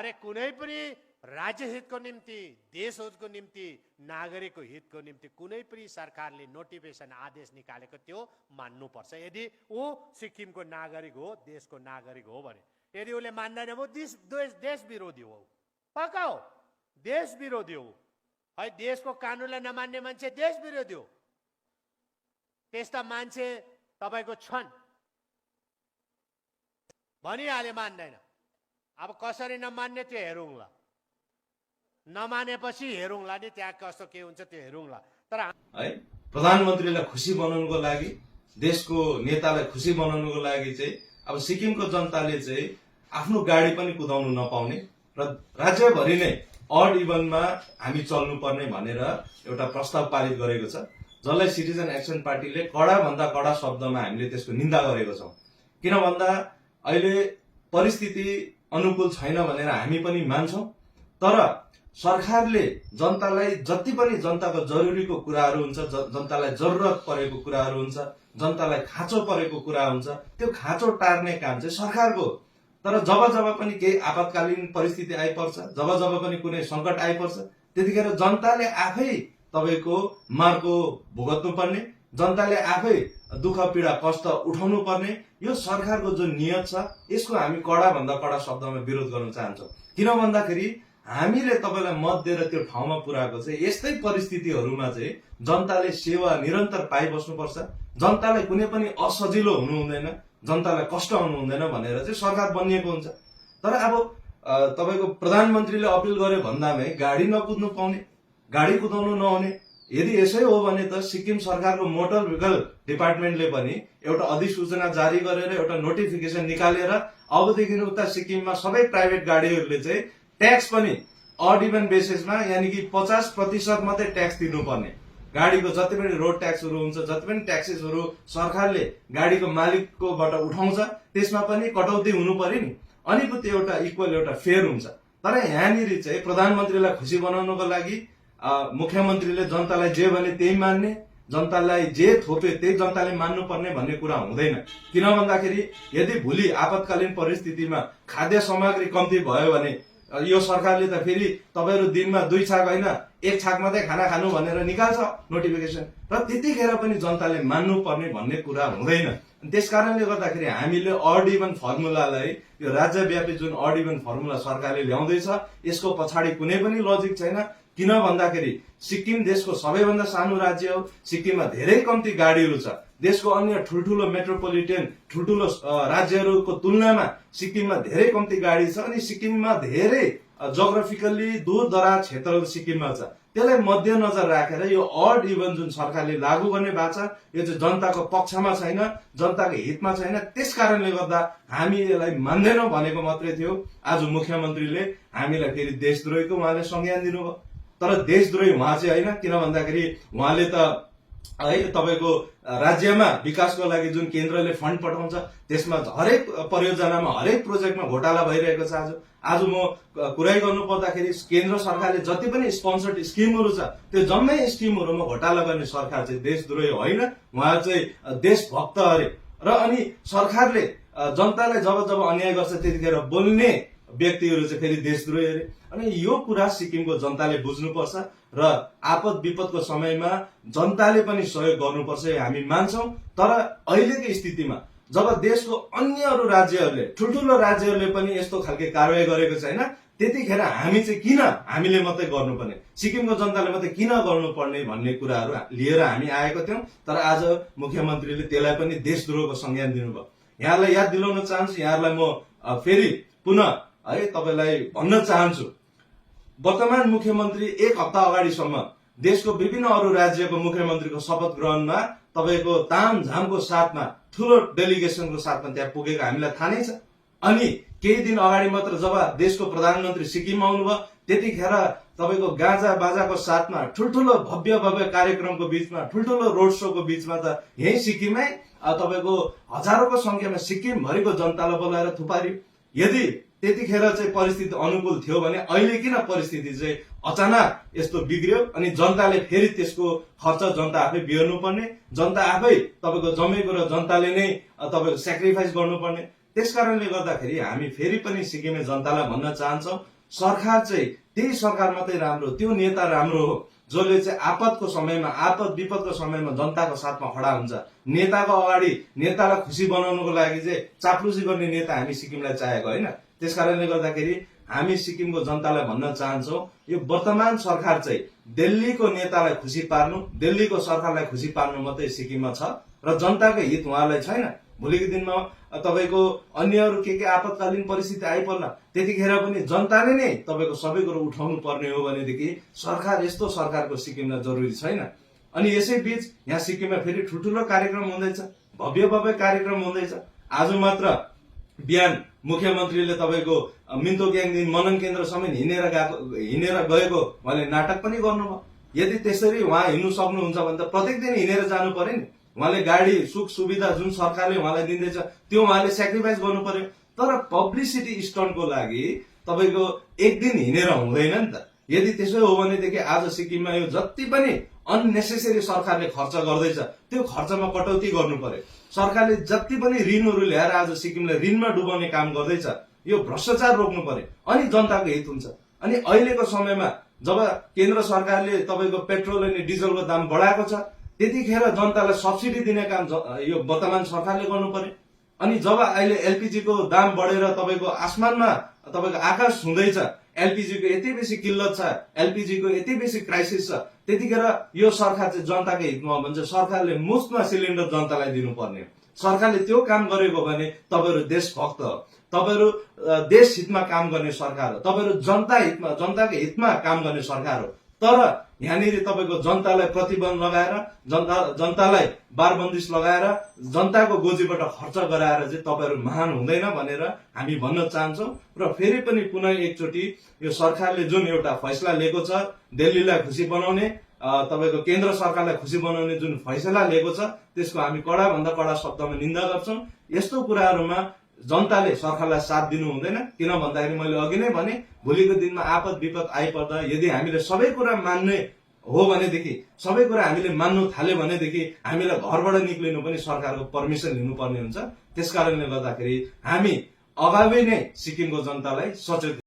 अरे कुनै पनि राज्य हितको निम्ति, देश हितको निम्ति, नागरिकको हितको निम्ति कुनै पनि सरकारले नोटिफिकेसन आदेश निकालेको त्यो मान्नुपर्छ। यदि ऊ सिक्किमको नागरिक हो, देशको नागरिक हो भने। यदि उसले मान्दैन वो देश विरोधी हो, पक्का हो देश विरोधी हो। है देशको कानुनलाई नमान्ने मान्छे देश विरोधी हो। त्यस्ता मान्छे तपाईको छन्, भनिहाले मान्दैन। अब कसरी नमान्ने त्यो हेरौँला, नमानेपछि हेरौँला नि त्यहाँ कस्तो के हुन्छ त्यो हेरौँला। तर है प्रधानमन्त्रीलाई खुसी बनाउनुको लागि, देशको नेतालाई खुसी बनाउनुको लागि चाहिँ अब सिक्किमको जनताले चाहिँ आफ्नो गाडी पनि कुदाउनु नपाउने र राज्यभरि नै अड इभनमा हामी चल्नुपर्ने भनेर एउटा प्रस्ताव पारित गरेको छ, जसलाई सिटिजन एक्सन पार्टीले कडा भन्दा कडा शब्दमा हामीले त्यसको निन्दा गरेको छौं। किन भन्दा अहिले परिस्थिति अनुकूल छैन भनेर हामी पनि मान्छौं, तर सरकारले जनतालाई जति पनि जनताको जरुरीको कुराहरू हुन्छ, जनतालाई जरुरत परेको कुराहरू हुन्छ, जनतालाई खाँचो परेको कुरा हुन्छ, त्यो खाँचो टार्ने काम चाहिँ सरकारको। तर जब जब पनि केही आपतकालीन परिस्थिति आइपर्छ, जब जब पनि कुनै संकट आइपर्छ, त्यतिखेर जनताले आफै तपाईको मार्को भुगत्नु पर्ने, जनताले आफै दुःख पीडा कष्ट उठाउनु पर्ने, यो सरकारको जुन नियत छ यसको हामी कडा भन्दा कडा शब्दमा विरोध गर्न चाहन्छौं। किन भन्दाखेरि हामीले तपाईलाई मत दिएर त्यो ठाउँमा पुर्याएको चाहिँ यस्तै परिस्थितिहरूमा चाहिँ जनताले सेवा निरन्तर पाइबस्नुपर्छ, जनतालाई कुनै पनि असजिलो हुनु हुँदैन, जनतालाई कष्ट आउनु हुँदैन भनेर चाहिँ सरकार बनिएको हुन्छ। तर अब तपाईको प्रधानमन्त्रीले अपिल गर्यो भन्दामै गाडी नकुद्नु पाउने, गाडी कुदाउनु नहुने, यदि यसै हो भने त सिक्किम सरकारको मोटर भेहिकल डिपार्टमेन्टले पनि एउटा अधिसूचना जारी गरेर एउटा नोटिफिकेसन निकालेर अबदेखि उता सिक्किममा सबै प्राइभेट गाडीहरूले चाहिँ ट्याक्स पनि अड इभन बेसिसमा, यानी कि 50% मात्रै ट्याक्स तिर्नुपर्ने। गाडीको जति पनि रोड ट्याक्सहरू हुन्छ, जति पनि ट्याक्सेसहरू सरकारले गाडीको मालिककोबाट उठाउँछ, त्यसमा पनि कटौती हुनु पर्यो नि, अनि पो त्यो एउटा इक्वल एउटा फेयर हुन्छ। तर यहाँनिर चाहिँ प्रधानमन्त्रीलाई खुसी बनाउनको लागि मुख्यमन्त्रीले जनतालाई जे भने त्यही मान्ने, जनतालाई जे थोपे त्यही जनताले मान्नुपर्ने भन्ने कुरा हुँदैन। किन भन्दाखेरि यदि भोलि आपतकालीन परिस्थितिमा खाद्य सामग्री कम्ती भयो भने यो सरकारले त फेरि तपाईहरु दिनमा 2 छाक हैन 1 छाक मात्रै खाना खानु भनेर निकाल्छ नोटिफिकेसन, र त्यतिखेर पनि जनताले मान्नु पर्ने भन्ने कुरा हुँदैन। त्यसकारणले गर्दाखेरि हामीले अड इभन फर्मुलालाई, यो राज्यव्यापी जुन अड इभन फर्मुला सरकारले ल्याउँदैछ, यसको पछाडि कुनै पनि लजिक छैन। किन भन्दाखेरि सिक्किम देशको सबैभन्दा सानो राज्य हो, सिक्किममा धेरै कम्ती गाडीहरू छ। देशको अन्य ठुल्ठुलो मेट्रोपोलिटन ठुल्ठुलो राज्यहरूको तुलनामा सिक्किममा धेरै कम्ती गाडी छ, अनि सिक्किममा धेरै जोग्राफिकल्ली दूर दराज क्षेत्रहरू सिक्किममा छ। त्यसलाई मध्यनजर राखेर यो अड इभन जुन सरकारले लागू गर्ने भएको छ, यो चाहिँ जनताको पक्षमा छैन, जनताको हितमा छैन। त्यसकारणले गर्दा हामी यसलाई मान्दैनौं भनेको मात्रै थियो। आज मुख्यमन्त्रीले हामीलाई फेरि देशद्रोहीको उहाँले संज्ञान दिनुभयो, तर देशद्रोही उहाँ चाहिँ होइन। किन भन्दाखेरि उहाँले त है तपाईको राज्यमा विकासको लागि जुन केन्द्रले फन्ड पठाउँछ, त्यसमा हरेक परियोजनामा हरेक प्रोजेक्टमा घोटाला भइरहेको छ। आज म कुरै गर्नु पर्दाखेरि केन्द्र सरकारले जति पनि स्पोन्सर्ड स्किमहरू छ, त्यो जम्मै स्किमहरूमा घोटाला गर्ने सरकार चाहिँ देशद्रोही होइन, उहाँ चाहिँ देशभक्त अरे। र अनि सरकारले जनतालाई जब जब अन्याय गर्छ त्यतिखेर बोल्ने व्यक्तिहरू चाहिँ फेरि देशद्रोही अरे। अनि यो कुरा सिक्किमको जनताले बुझ्नुपर्छ र आपद विपदको समयमा जनताले पनि सहयोग गर्नुपर्छ, हामी मान्छौं। तर अहिलेको स्थितिमा जब देशको अन्य अरू राज्यहरूले, ठुल्ठुलो राज्यहरूले पनि यस्तो खालके कारवाही गरेको छैन, त्यतिखेर हामी चाहिँ किन हामीले मात्रै गर्नुपर्ने, सिक्किमको जनताले मात्रै किन गर्नुपर्ने भन्ने कुराहरू लिएर हामी आएको थियौं। तर आज मुख्यमन्त्रीले त्यसलाई पनि देशद्रोहको संज्ञान दिनुभयो। यहाँलाई याद दिलाउन चाहन्छु, यहाँलाई म फेरि पुनः है तपाईलाई भन्न चाहन्छु, वर्तमान मुख्यमन्त्री 1 हप्ता अगाडिसम्म देशको विभिन्न अरू राज्यको मुख्यमन्त्रीको शपथ ग्रहणमा तपाईको तामझामको साथमा, ठूलो डेलिगेसनको साथमा त्यहाँ पुगेको हामीलाई थाहा नै छ। अनि केही दिन अगाडि मात्र जब देशको प्रधानमन्त्री सिक्किम आउनुभयो, त्यतिखेर तपाईको गाजा बाजाको साथमा ठुल्ठुलो भव्य भव्य कार्यक्रमको बीचमा, ठुल्ठुलो रोड शोको बीचमा त यही सिक्किममै तपाईको हजारौंको संख्यामा सिक्किम भरिको जनतालाई बोलाएर थुपारियो। यदि त्यतिखेर चाहिँ परिस्थिति अनुकूल थियो भने अहिले किन परिस्थिति चाहिँ अचानक यस्तो बिग्रियो? अनि जनताले फेरि त्यसको खर्च जनता आफै बिहोर्नु पर्ने, जनता आफै तपाईको जमेको र जनताले नै तपाईको सेक्रिफाइस गर्नुपर्ने। त्यसकारणले गर्दाखेरि हामी फेरि पनि सिक्किमे जनतालाई भन्न चाहन्छौँ, सरकार चाहिँ त्यही सरकार मात्रै राम्रो, त्यो नेता राम्रो हो जसले चाहिँ आपतको समयमा, आपत विपदको समयमा जनताको साथमा खडा हुन्छ। नेताको अगाडि नेतालाई खुसी बनाउनुको लागि चाहिँ चाप्लुसी गर्ने नेता हामी सिक्किमलाई चाहेको होइन। त्यसकारणले गर्दाखेरि हामी सिक्किमको जनतालाई भन्न चाहन्छौँ, यो वर्तमान सरकार चाहिँ दिल्लीको नेतालाई खुसी पार्नु, दिल्लीको सरकारलाई खुसी पार्नु मात्रै सिक्किममा छ र जनताको हित उहाँलाई छैन। भोलिको दिनमा तपाईँको अन्यहरू के आपतकालीन परिस्थिति आइपर्ला, त्यतिखेर पनि जनताले नै तपाईँको सबै कुरो उठाउनु पर्ने हो भनेदेखि सरकार, यस्तो सरकारको सिक्किमलाई जरुरी छैन। अनि यसै बीच यहाँ सिक्किममा फेरि ठुल्ठुलो कार्यक्रम हुँदैछ, भव्य भव्य कार्यक्रम हुँदैछ। आज मात्र बिहान मुख्यमन्त्रीले तपाईँको मिन्तोक्याङदेखि मनन केन्द्रसम्म हिँडेर गएको उहाँले नाटक पनि गर्नुभयो। यदि त्यसरी उहाँ हिँड्नु सक्नुहुन्छ भने त प्रत्येक दिन हिँडेर जानु पर्यो नि। उहाँले गाडी सुख सुविधा जुन सरकारले उहाँलाई दिँदैछ त्यो उहाँले सेक्रिफाइस गर्नु पर्यो। तर पब्लिसिटी स्टन्टको लागि तपाईँको एक दिन हिँडेर हुँदैन नि त। यदि त्यसो हो भनेदेखि आज सिक्किममा यो जति पनि अननेसेसरी सरकारले खर्च गर्दैछ त्यो खर्चमा कटौती गर्नु पर्यो। सरकारले जति पनि ऋणहरू ल्याएर आज सिक्किमलाई ऋणमा डुबाउने काम गर्दैछ, यो भ्रष्टाचार रोक्नु पर्यो, अनि जनताको हित हुन्छ। अनि अहिलेको समयमा जब केन्द्र सरकारले तपाईँको पेट्रोल अनि डिजलको दाम बढाएको छ, त्यतिखेर जनतालाई सब्सिडी दिने काम यो वर्तमान सरकारले गर्नु पर्यो। अनि जब अहिले एलपीजीको दाम बढेर तपाईँको आसमानमा, तपाईँको आकाश छुँदैछ, एलपीजीको यति बेसी किल्लत छ, एलपीजीको यति बेसी क्राइसिस छ, त्यतिखेर यो सरकार चाहिँ जनताको हितमा हो भने चाहिँ सरकारले मुफ्तमा सिलिन्डर जनतालाई दिनुपर्ने हो। सरकारले त्यो काम गरेको भने तपाईँहरू देशभक्त हो, तपाईँहरू देश हितमा काम गर्ने सरकार हो, तपाईँहरू जनताको हितमा काम गर्ने सरकार हो। तर यहाँनिर तपाईँको जनतालाई प्रतिबन्ध लगाएर, जनतालाई बारबन्दिस लगाएर, जनताको गोजीबाट खर्च गराएर चाहिँ तपाईँहरू महान हुँदैन भनेर हामी भन्न चाहन्छौँ। र फेरि पनि पुनः एकचोटि यो सरकारले जुन एउटा फैसला लिएको छ, दिल्लीलाई खुसी बनाउने, तपाईँको केन्द्र सरकारलाई खुसी बनाउने जुन फैसला लिएको छ, त्यसको हामी कडा भन्दा कडा शब्दमा निन्दा गर्छौँ। यस्तो कुराहरूमा जनताले सरकारलाई साथ दिनु हुँदैन। किन भन्दाखेरि मैले अघि नै भने, भोलिको दिनमा आपत विपद आइपर्दा यदि हामीले सबै कुरा मान्ने हो भनेदेखि, सबै कुरा हामीले मान्नु थाल्यो भनेदेखि हामीलाई घरबाट निक्लिनु पनि सरकारको पर्मिसन लिनुपर्ने हुन्छ। त्यसकारणले गर्दाखेरि हामी अगावै नै सिक्किमको जनतालाई सचेत